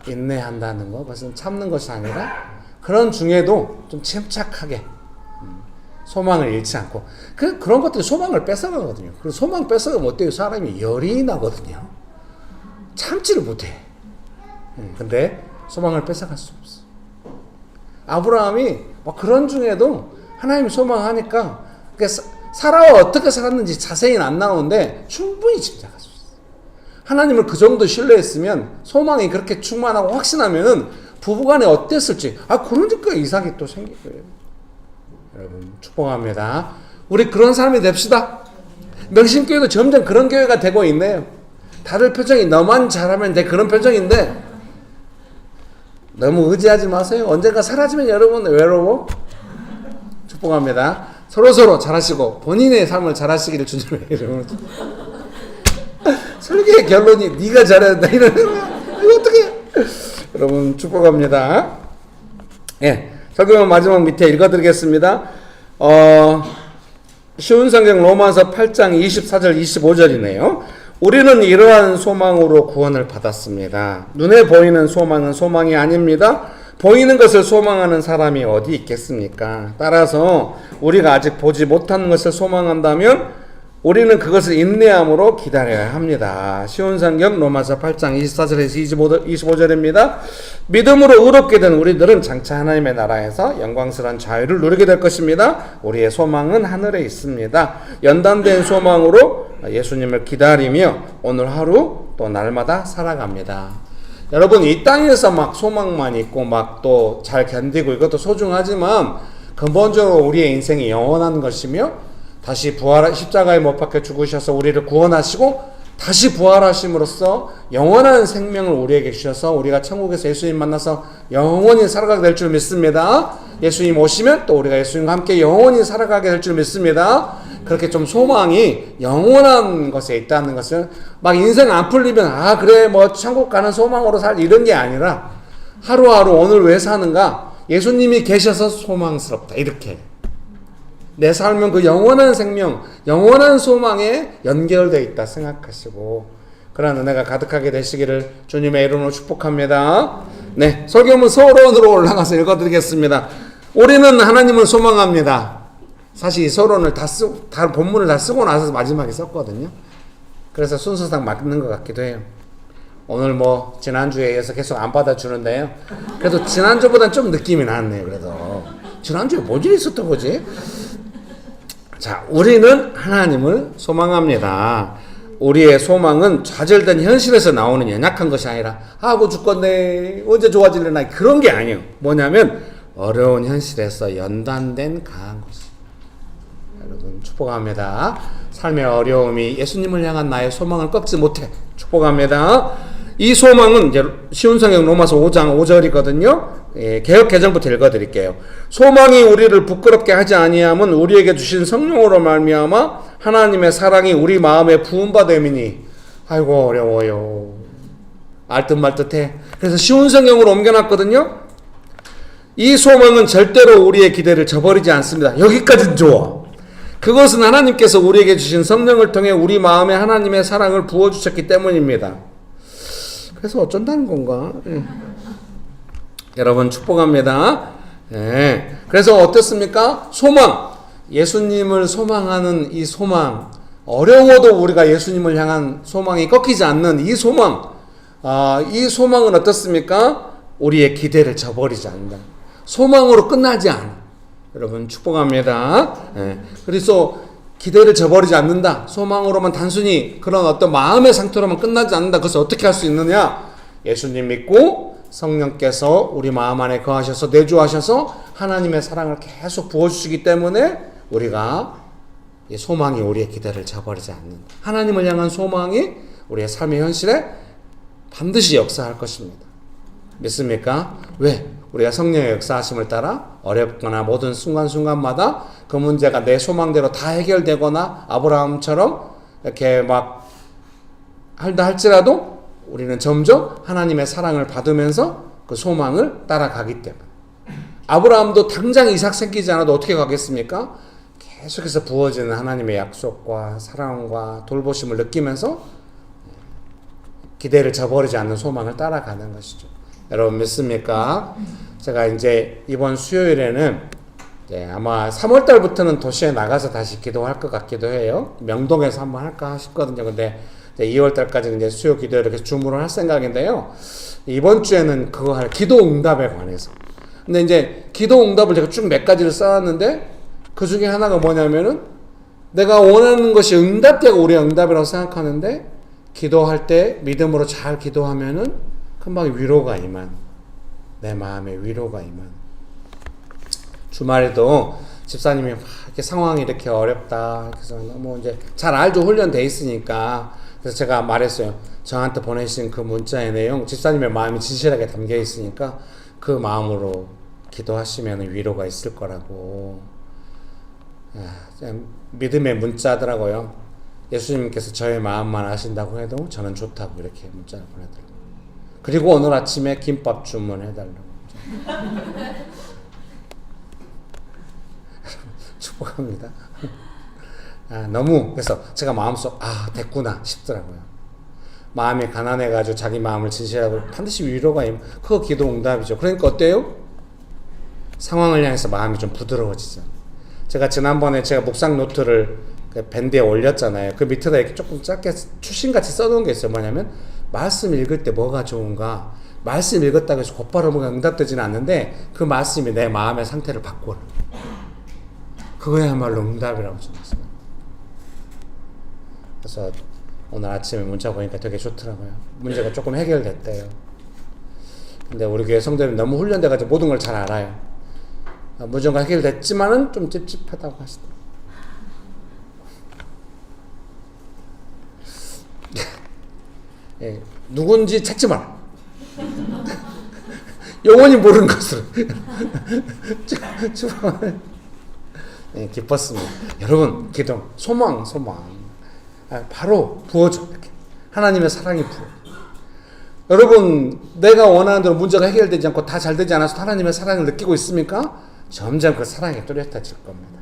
인내한다는 거, 그것은 참는 것이 아니라 그런 중에도 좀 침착하게 소망을 잃지 않고, 그런 것들이 소망을 뺏어가거든요. 그리고 소망 뺏어가면 어때요? 사람이 열이 나거든요. 참지를 못해. 근데 소망을 뺏어갈 수 없어. 아브라함이 막 그런 중에도 하나님 소망하니까 사라와 어떻게 살았는지 자세히는 안 나오는데 충분히 짐작할 수 있어. 하나님을 그 정도 신뢰했으면 소망이 그렇게 충만하고 확신하면은 부부간에 어땠을지. 그러니까 이삭이 또 생긴 거예요. 여러분 축복합니다. 우리 그런 사람이 됩시다. 명심교회도 점점 그런 교회가 되고 있네요. 다들 표정이 너만 잘하면 돼 그런 표정인데 너무 의지하지 마세요. 언젠가 사라지면 여러분 외로워. 축복합니다. 서로서로 잘하시고 본인의 삶을 잘하시기를 주님의 이름으로. 설교의 결론이 네가 잘해야 된다 이거 어떻게 여러분 축복합니다. 예, 설교 마지막 밑에 읽어드리겠습니다. 쉬운 성경 로마서 8장 24절 25절이네요. 우리는 이러한 소망으로 구원을 받았습니다. 눈에 보이는 소망은 소망이 아닙니다. 보이는 것을 소망하는 사람이 어디 있겠습니까? 따라서 우리가 아직 보지 못하는 것을 소망한다면 우리는 그것을 인내함으로 기다려야 합니다. 쉬운 성경 로마서 8장 24절에서 25절입니다. 믿음으로 의롭게 된 우리들은 장차 하나님의 나라에서 영광스러운 자유를 누리게 될 것입니다. 우리의 소망은 하늘에 있습니다. 연단된 소망으로 예수님을 기다리며 오늘 하루 또 날마다 살아갑니다. 여러분 이 땅에서 막 소망만 있고 막 또 잘 견디고 이것도 소중하지만 근본적으로 우리의 인생이 영원한 것이며 다시 십자가에 못 박혀 죽으셔서 우리를 구원하시고 다시 부활하심으로써 영원한 생명을 우리에게 주셔서 우리가 천국에서 예수님 만나서 영원히 살아가게 될 줄 믿습니다. 예수님 오시면 또 우리가 예수님과 함께 영원히 살아가게 될 줄 믿습니다. 그렇게 좀 소망이 영원한 것에 있다는 것은 막 인생 안 풀리면 그래 뭐 천국 가는 소망으로 살 이런 게 아니라 하루하루 오늘 왜 사는가? 예수님이 계셔서 소망스럽다 이렇게 내 삶은 그 영원한 생명, 영원한 소망에 연결되어 있다 생각하시고 그런 은혜가 가득하게 되시기를 주님의 이름으로 축복합니다. 네, 설교문 서론으로 올라가서 읽어드리겠습니다. 우리는 하나님을 소망합니다. 사실 이 서론을 다 본문을 다 쓰고 나서 마지막에 썼거든요. 그래서 순서상 맞는 것 같기도 해요. 오늘 뭐 지난주에 이어서 계속 안 받아주는데요. 그래도 지난주보다는 좀 느낌이 나네요. 그래도 지난주에 뭔 일이 있었던 거지? 자, 우리는 하나님을 소망합니다. 우리의 소망은 좌절된 현실에서 나오는 연약한 것이 아니라 하고 죽겠네 언제 좋아질려나 그런 게 아니에요. 뭐냐면 어려운 현실에서 연단된 강한 것이. 여러분 축복합니다. 삶의 어려움이 예수님을 향한 나의 소망을 꺾지 못해. 축복합니다. 이 소망은 이제 쉬운 성경 로마서 5장 5절이거든요. 개역 개정부터 읽어드릴게요. 소망이 우리를 부끄럽게 하지 아니함은 우리에게 주신 성령으로 말미암아 하나님의 사랑이 우리 마음에 부음받음이니. 아이고 어려워요. 알듯 말듯해. 그래서 쉬운 성경으로 옮겨놨거든요. 이 소망은 절대로 우리의 기대를 저버리지 않습니다. 여기까지는 좋아. 그것은 하나님께서 우리에게 주신 성령을 통해 우리 마음에 하나님의 사랑을 부어주셨기 때문입니다. 그래서 어쩐다는 건가? 여러분 축복합니다. 그래서 어떻습니까? 소망. 예수님을 소망하는 이 소망. 어려워도 우리가 예수님을 향한 소망이 꺾이지 않는 이 소망. 이 소망은 어떻습니까? 우리의 기대를 저버리지 않는다. 소망으로 끝나지 않아. 여러분 축복합니다. 그래서 기대를 저버리지 않는다. 소망으로만 단순히 그런 어떤 마음의 상태로만 끝나지 않는다. 그래서 어떻게 할 수 있느냐? 예수님 믿고 성령께서 우리 마음 안에 거하셔서 내주하셔서 하나님의 사랑을 계속 부어주시기 때문에 우리가 이 소망이 우리의 기대를 저버리지 않는다. 하나님을 향한 소망이 우리의 삶의 현실에 반드시 역사할 것입니다. 믿습니까? 왜? 우리가 성령의 역사하심을 따라 어렵거나 모든 순간순간마다 그 문제가 내 소망대로 다 해결되거나 아브라함처럼 이렇게 막 한다 할지라도 우리는 점점 하나님의 사랑을 받으면서 그 소망을 따라가기 때문에. 아브라함도 당장 이삭 생기지 않아도 어떻게 가겠습니까? 계속해서 부어지는 하나님의 약속과 사랑과 돌보심을 느끼면서 기대를 저버리지 않는 소망을 따라가는 것이죠. 여러분 믿습니까? 제가 이제 이번 수요일에는 아마 3월달부터는 도시에 나가서 다시 기도할 것 같기도 해요. 명동에서 한번 할까 싶거든요. 근데 이제 2월 달까지 이제 수요 기도 이렇게 주문을 할 생각인데요. 이번 주에는 그거 할 기도 응답에 관해서. 근데 이제 기도 응답을 제가 쭉 몇 가지를 쌓았는데 그 중에 하나가 뭐냐면은 내가 원하는 것이 응답되고 우리의 응답이라고 생각하는데 기도할 때 믿음으로 잘 기도하면은 금방 위로가 임한, 내 마음에 위로가 임한. 주말에도 집사님이 막 이렇게 상황이 이렇게 어렵다 그래서 너무 이제 잘 알죠. 훈련돼 있으니까. 그래서 제가 말했어요. 저한테 보내신 그 문자의 내용 집사님의 마음이 진실하게 담겨 있으니까 그 마음으로 기도하시면 위로가 있을 거라고. 믿음의 문자더라고요. 예수님께서 저의 마음만 아신다고 해도 저는 좋다고 이렇게 문자를 보내더라고요. 그리고 오늘 아침에 김밥 주문해달라고. 축복합니다. 너무 그래서 제가 마음속 됐구나 싶더라고요. 마음이 가난해가지고 자기 마음을 진실하고 반드시 위로가 그거 기도 응답이죠. 그러니까 어때요? 상황을 향해서 마음이 좀 부드러워지죠. 제가 지난번에 제가 묵상 노트를 밴드에 올렸잖아요. 그 밑에다 이렇게 조금 짧게 추신같이 써놓은 게 있어요. 뭐냐면 말씀 읽을 때 뭐가 좋은가. 말씀 읽었다고 해서 곧바로 뭐가 응답되지는 않는데 그 말씀이 내 마음의 상태를 바꿔요. 그거야말로 응답이라고 생각했어요. 그래서 오늘 아침에 문자 보니까 되게 좋더라고요. 문제가 조금 해결됐대요. 근데 우리 교회 성도들이 너무 훈련돼가지고 모든 걸 잘 알아요. 문제가 해결됐지만은 좀 찝찝하다고 하시더라고요. 예, 누군지 찾지 마라. 영원히 모르는 것으로. 예, 기뻤습니다. 여러분, 기도, 소망. 바로 부어져. 이렇게. 하나님의 사랑이 부어. 여러분, 내가 원하는 대로 문제가 해결되지 않고 다 잘 되지 않아서 하나님의 사랑을 느끼고 있습니까? 점점 그 사랑이 뚜렷해질 겁니다.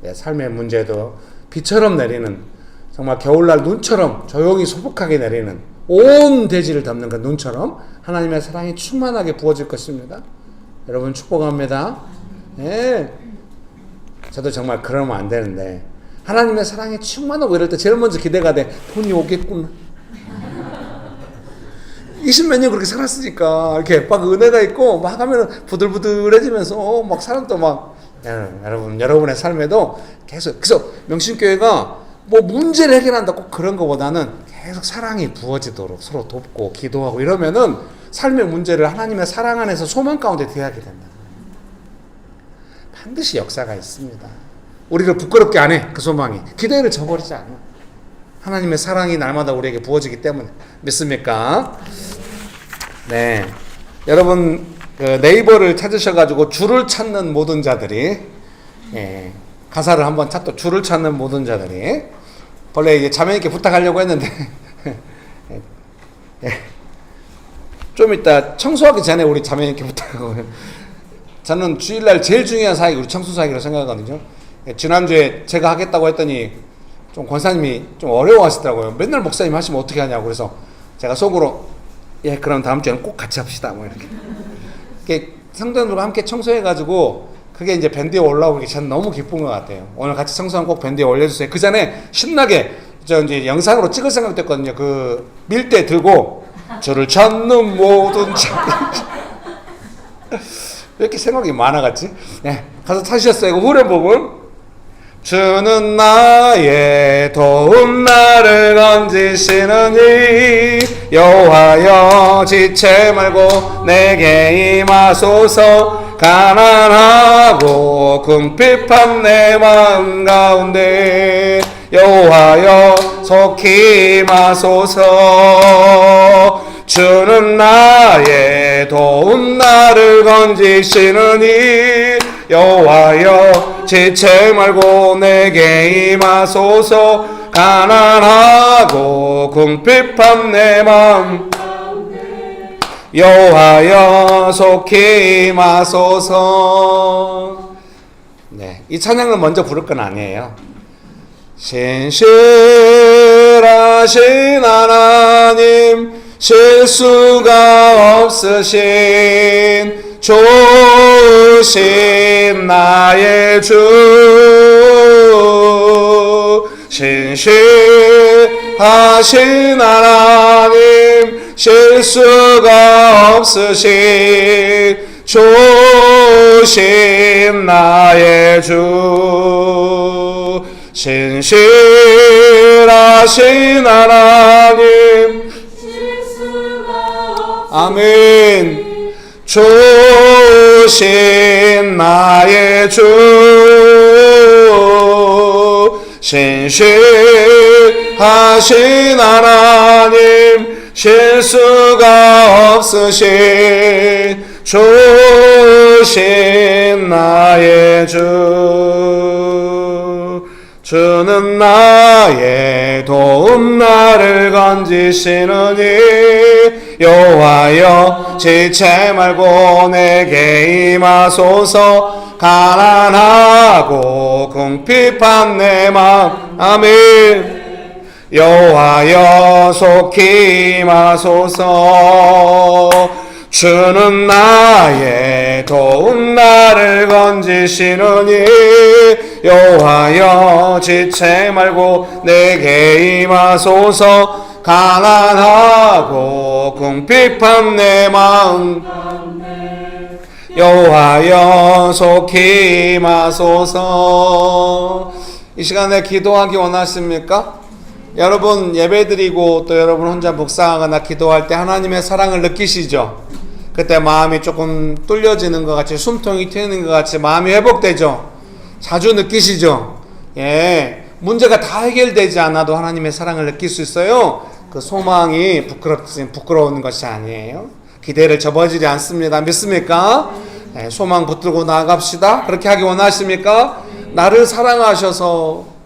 내 삶의 문제도 비처럼 내리는, 정말 겨울날 눈처럼 조용히 소복하게 내리는, 온 대지를 덮는 그 눈처럼 하나님의 사랑이 충만하게 부어질 것입니다. 여러분 축복합니다. 네. 저도 정말 그러면 안 되는데 하나님의 사랑이 충만하고 이럴 때 제일 먼저 기대가 돼. 돈이 오겠구나. 20몇 년 그렇게 살았으니까 이렇게 막 은혜가 있고 막 하면 부들부들해지면서 막 사람도 막 여러분의 삶에도 계속 그래서 명신교회가 뭐 문제를 해결한다 꼭 그런 것보다는 계속 사랑이 부어지도록 서로 돕고 기도하고 이러면은 삶의 문제를 하나님의 사랑 안에서 소망 가운데 대하게 된다. 반드시 역사가 있습니다. 우리를 부끄럽게 안 해. 그 소망이 기대를 저버리지 않아. 하나님의 사랑이 날마다 우리에게 부어지기 때문에. 믿습니까? 네, 여러분 그 네이버를 찾으셔가지고 주를 찾는 모든 자들이 가사를 한번 찾도 줄을 찾는 모든 자들이 원래 이제 자매님께 부탁하려고 했는데 좀 이따 청소하기 전에 우리 자매님께 부탁하고 저는 주일날 제일 중요한 사역이 우리 청소 사역이라고 생각하거든요. 지난주에 제가 하겠다고 했더니 좀 권사님이 좀 어려워하시더라고요. 맨날 목사님 하시면 어떻게 하냐고. 그래서 제가 속으로 그럼 다음 주에는 꼭 같이 합시다 뭐 이렇게 성도들과 함께 청소해가지고 그게 이제 밴드에 올라오기 전 너무 기쁜 것 같아요. 오늘 같이 청소하면 꼭 밴드에 올려주세요. 그 전에 신나게 저 이제 영상으로 찍을 생각도 했거든요. 그 밀대 들고 저를 찾는 모든 자 왜 이렇게 생각이 많아갔지? 가서 찾으셨어요. 이거 후렴 부분. 주는 나의 도움 나를 건지시느니 여호와여 지체 말고 내게 임하소서 가난하고 궁핍한 내 마음 가운데 여호와여 속히 임하소서 주는 나의 도움 나를 건지시느니 여호와여 지체 말고 내게 임하소서 가난하고 궁핍한 내 마음 여호와여 속히 임하소서. 네, 이 찬양을 먼저 부를 건 아니에요. 신실하신 하나님 실수가 없으신 좋으신 나의 주 신실하신 하신 하나님 실수가 없으신 주신 나의 주 신실하신 하나님 아멘 주신 나의 주 신실하신 하나님 실수가 없으신 주신 나의 주 주는 나의 도움 나를 건지시느니 여호와여 지체 말고 내게 임하소서 가난하고 궁핍한 내 마음 아멘 여호와여 속히 임하소서 주는 나의 도움 나를 건지시느니 여호와여 지체 말고 내게 임하소서 가난하고 궁핍한 내 마음 여호와여 속히 임하소서. 이 시간에 기도하기 원하십니까? 여러분 예배드리고 또 여러분 혼자 묵상하거나 기도할 때 하나님의 사랑을 느끼시죠? 그때 마음이 조금 뚫려지는 것 같이 숨통이 트이는 것 같이 마음이 회복되죠? 자주 느끼시죠? 예, 문제가 다 해결되지 않아도 하나님의 사랑을 느낄 수 있어요. 그 소망이 부끄러운 것이 아니에요. 기대를 접어지지 않습니다. 믿습니까? 예, 소망 붙들고 나아갑시다. 그렇게 하기 원하십니까? 나를 사랑하셔서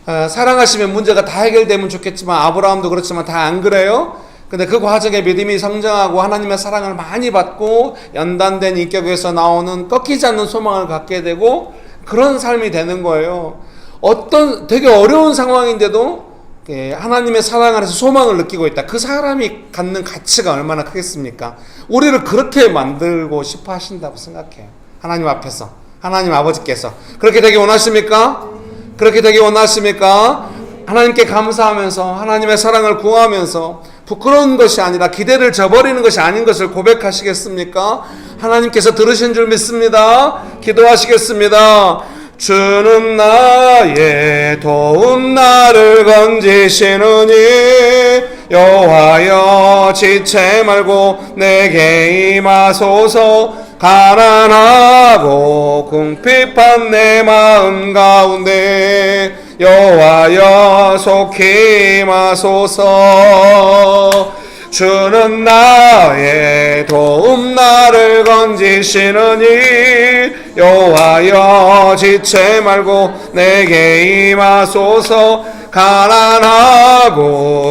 사랑하시면 문제가 다 해결되면 좋겠지만 아브라함도 그렇지만 다 안 그래요? 근데 그 과정에 믿음이 성장하고 하나님의 사랑을 많이 받고 연단된 인격에서 나오는 꺾이지 않는 소망을 갖게 되고 그런 삶이 되는 거예요. 어떤 되게 어려운 상황인데도 하나님의 사랑 안에서 소망을 느끼고 있다. 그 사람이 갖는 가치가 얼마나 크겠습니까? 우리를 그렇게 만들고 싶어 하신다고 생각해요. 하나님 앞에서 하나님 아버지께서 그렇게 되기 원하십니까? 그렇게 되기 원하십니까? 하나님께 감사하면서 하나님의 사랑을 구하면서 부끄러운 것이 아니라 기대를 저버리는 것이 아닌 것을 고백하시겠습니까? 하나님께서 들으신 줄 믿습니다. 기도하시겠습니다. 주는 나의 도움 나를 건지시느니 여호와여 지체 말고 내게 임하소서 가난하고 궁핍한 내 마음 가운데 여호와여 속히 임하소서 주는 나의 도움 나를 건지시느니 여호와여 지체 말고 내게 임하소서 가난하고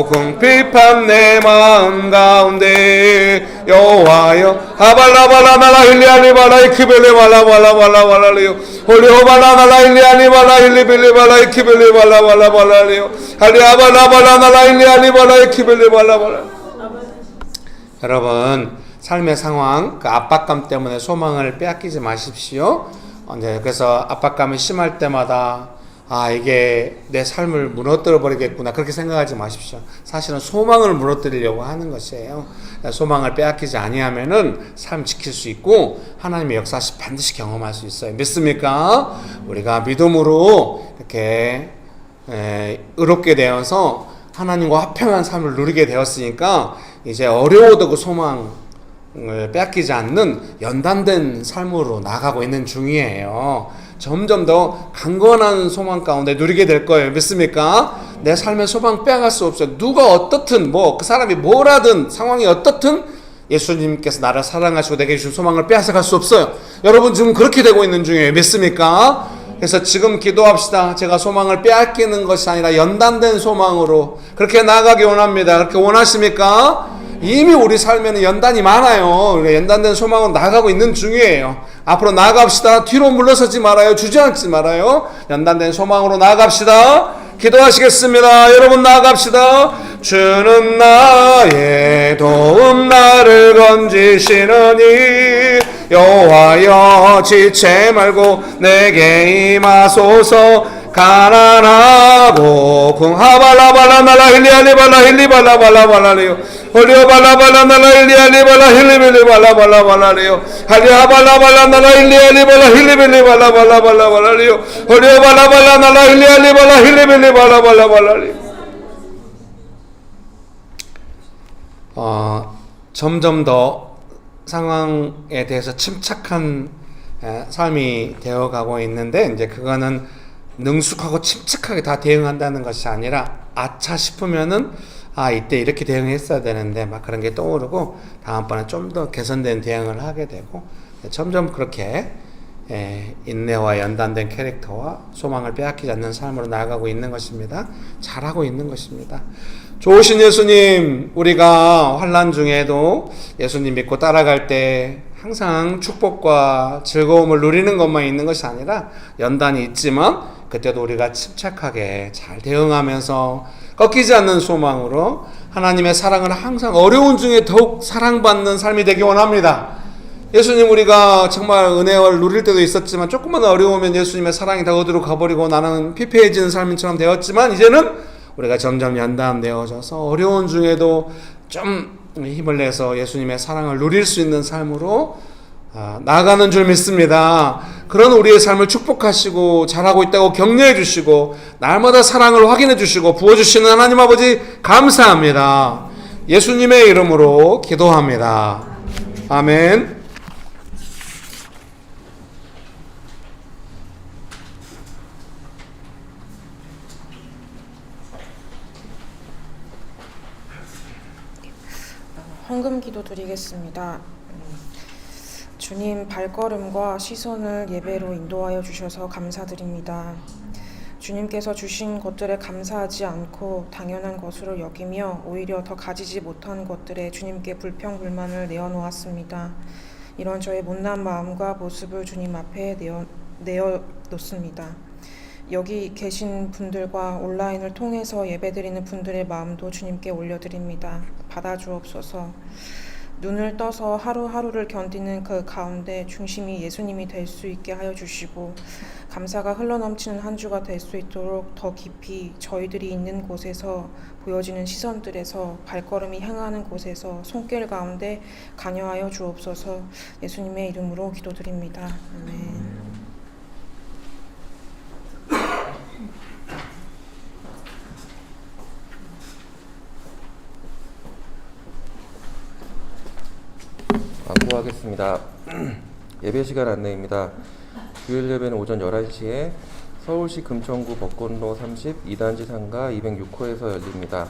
궁핍한 내 마음 가운데 여호와여 하발라발라 나라 힐리알리발라 이키벨리발라 발라발라발라리요 홀리호발라 나라 힐리알리발라 힐리빌리발라 이키벨리발라 발라발라리요 할리아발라발라 나라 힐리알리발라 이키벨리발라 발라. 여러분 삶의 상황 그 압박감 때문에 소망을 빼앗기지 마십시오. 그래서 압박감이 심할 때마다 이게 내 삶을 무너뜨려 버리겠구나 그렇게 생각하지 마십시오. 사실은 소망을 무너뜨리려고 하는 것이에요. 소망을 빼앗기지 아니하면은 삶 지킬 수 있고 하나님의 역사시 반드시 경험할 수 있어요. 믿습니까? 우리가 믿음으로 이렇게 의롭게 되어서 하나님과 화평한 삶을 누리게 되었으니까 이제 어려워도 그 소망을 빼앗기지 않는 연단된 삶으로 나가고 있는 중이에요. 점점 더 강건한 소망 가운데 누리게 될 거예요. 믿습니까? 내 삶의 소망 빼앗갈 수 없어요. 누가 어떻든 그 사람이 뭘 하든 상황이 어떻든 예수님께서 나를 사랑하시고 내게 주신 소망을 빼앗아갈 수 없어요. 여러분 지금 그렇게 되고 있는 중이에요. 믿습니까? 그래서 지금 기도합시다. 제가 소망을 빼앗기는 것이 아니라 연단된 소망으로 그렇게 나아가기 원합니다. 그렇게 원하십니까? 이미 우리 삶에는 연단이 많아요. 연단된 소망으로 나아가고 있는 중이에요. 앞으로 나아갑시다. 뒤로 물러서지 말아요. 주저앉지 말아요. 연단된 소망으로 나아갑시다. 기도하시겠습니다. 여러분 나아갑시다. 주는 나의 도움 나를 건지시느니 여호와여 지체 말고 내게 임하소서 가난하고 궁하발라발라날라 힐리알리발라 힐리발라발라발라리요 홀리오발라발라날라 힐리알리발라 힐리빌리발라발라발라리요 할리아발라발라날라 힐리알리발라 힐리빌리발라발라발라발라리요 홀리오발라발라날라 힐리알리발라 힐리빌리발라발라발라리요. 점점 더 상황에 대해서 침착한 삶이 되어가고 있는데, 이제 그거는 능숙하고 침착하게 다 대응한다는 것이 아니라 아차 싶으면은 이때 이렇게 대응했어야 되는데 막 그런 게 떠오르고 다음번에 좀 더 개선된 대응을 하게 되고, 점점 그렇게 인내와 연단된 캐릭터와 소망을 빼앗기지 않는 삶으로 나아가고 있는 것입니다. 잘하고 있는 것입니다. 좋으신 예수님, 우리가 환난 중에도 예수님 믿고 따라갈 때 항상 축복과 즐거움을 누리는 것만 있는 것이 아니라 연단이 있지만 그때도 우리가 침착하게 잘 대응하면서 꺾이지 않는 소망으로 하나님의 사랑을 항상 어려운 중에 더욱 사랑받는 삶이 되기 원합니다. 예수님, 우리가 정말 은혜를 누릴 때도 있었지만 조금만 어려우면 예수님의 사랑이 다 어디로 가버리고 나는 피폐해지는 삶처럼 되었지만, 이제는 우리가 점점 연단되어져서 어려운 중에도 좀 힘을 내서 예수님의 사랑을 누릴 수 있는 삶으로 나아가는 줄 믿습니다. 그런 우리의 삶을 축복하시고 잘하고 있다고 격려해 주시고 날마다 사랑을 확인해 주시고 부어주시는 하나님 아버지 감사합니다. 예수님의 이름으로 기도합니다. 아멘. 헌금 기도 드리겠습니다. 주님, 발걸음과 시선을 예배로 인도하여 주셔서 감사드립니다. 주님께서 주신 것들에 감사하지 않고 당연한 것으로 여기며 오히려 더 가지지 못한 것들에 주님께 불평불만을 내어놓았습니다. 이런 저의 못난 마음과 모습을 주님 앞에 내어놓습니다. 여기 계신 분들과 온라인을 통해서 예배드리는 분들의 마음도 주님께 올려드립니다. 받아주옵소서. 눈을 떠서 하루하루를 견디는 그 가운데 중심이 예수님이 될 수 있게 하여 주시고, 감사가 흘러넘치는 한 주가 될 수 있도록 더 깊이 저희들이 있는 곳에서 보여지는 시선들에서 발걸음이 향하는 곳에서 손길 가운데 관여하여 주옵소서. 예수님의 이름으로 기도드립니다. 아멘. 안부하겠습니다. 예배시간 안내입니다. 주일 예배는 오전 11시에 서울시 금천구 벚꽃로 30 2단지 상가 206호에서 열립니다.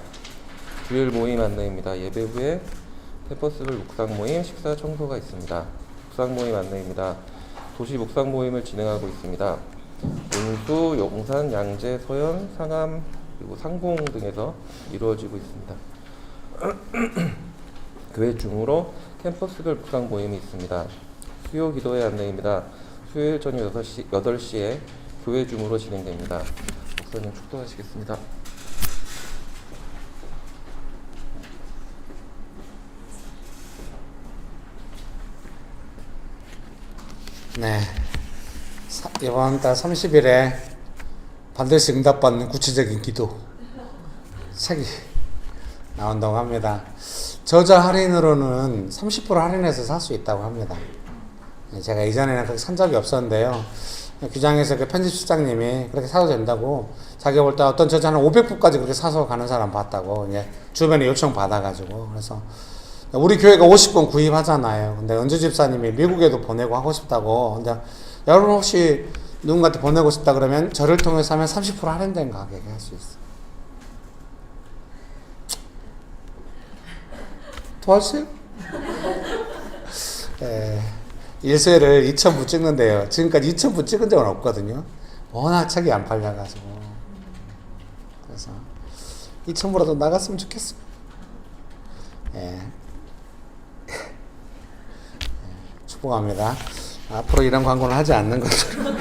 주일 모임 안내입니다. 예배 후에 캠퍼스별 묵상 모임, 식사 청소가 있습니다. 묵상 모임 안내입니다. 도시 묵상 모임을 진행하고 있습니다. 운수, 용산, 양재, 서현, 상암, 그리고 상봉 등에서 이루어지고 있습니다. 교회 중으로 캠퍼스별 묵상 모임이 있습니다. 수요 기도회 안내입니다. 수요일 저녁 8시에 교회 중으로 진행됩니다. 목사님 축도하시겠습니다. 네, 이번 달 30일에 반드시 응답받는 구체적인 기도 책이 나온다고 합니다. 저자 할인으로는 30% 할인해서 살 수 있다고 합니다. 제가 이전에는 그렇게 산 적이 없었는데요. 규장에서 그 편집실장님이 그렇게 사도 된다고, 자기가 볼 때 어떤 저자는 500부까지 그렇게 사서 가는 사람 봤다고 이제 주변에 요청 받아가지고, 그래서 우리 교회가 50권 구입하잖아요. 근데 은주 집사님이 미국에도 보내고 하고 싶다고. 근데 여러분 혹시 누군가한테 보내고 싶다 그러면 저를 통해서 하면 30% 할인된 가격에 할 수 있어요. 도와주세요. 일세를 2,000부 찍는데요. 지금까지 2,000부 찍은 적은 없거든요. 워낙 책이 안 팔려가지고. 그래서 2,000부라도 나갔으면 좋겠어요. 축복합니다. 앞으로 이런 광고는 하지 않는 것으로.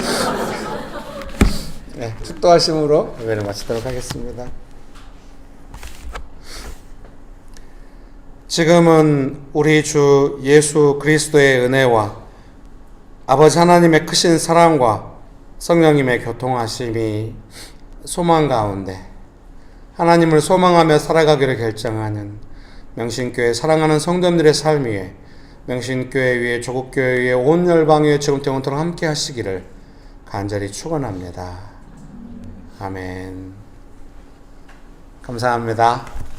축도하심으로 예배를 마치도록 하겠습니다. 지금은 우리 주 예수 그리스도의 은혜와 아버지 하나님의 크신 사랑과 성령님의 교통하심이 소망 가운데 하나님을 소망하며 살아가기를 결정하는 명신교회 사랑하는 성도님들의 삶 위에 명신교회 위에 조국교회 위에 온 열방 위에 지금부터 영원토록 함께 하시기를 간절히 축원합니다. 아멘. 감사합니다.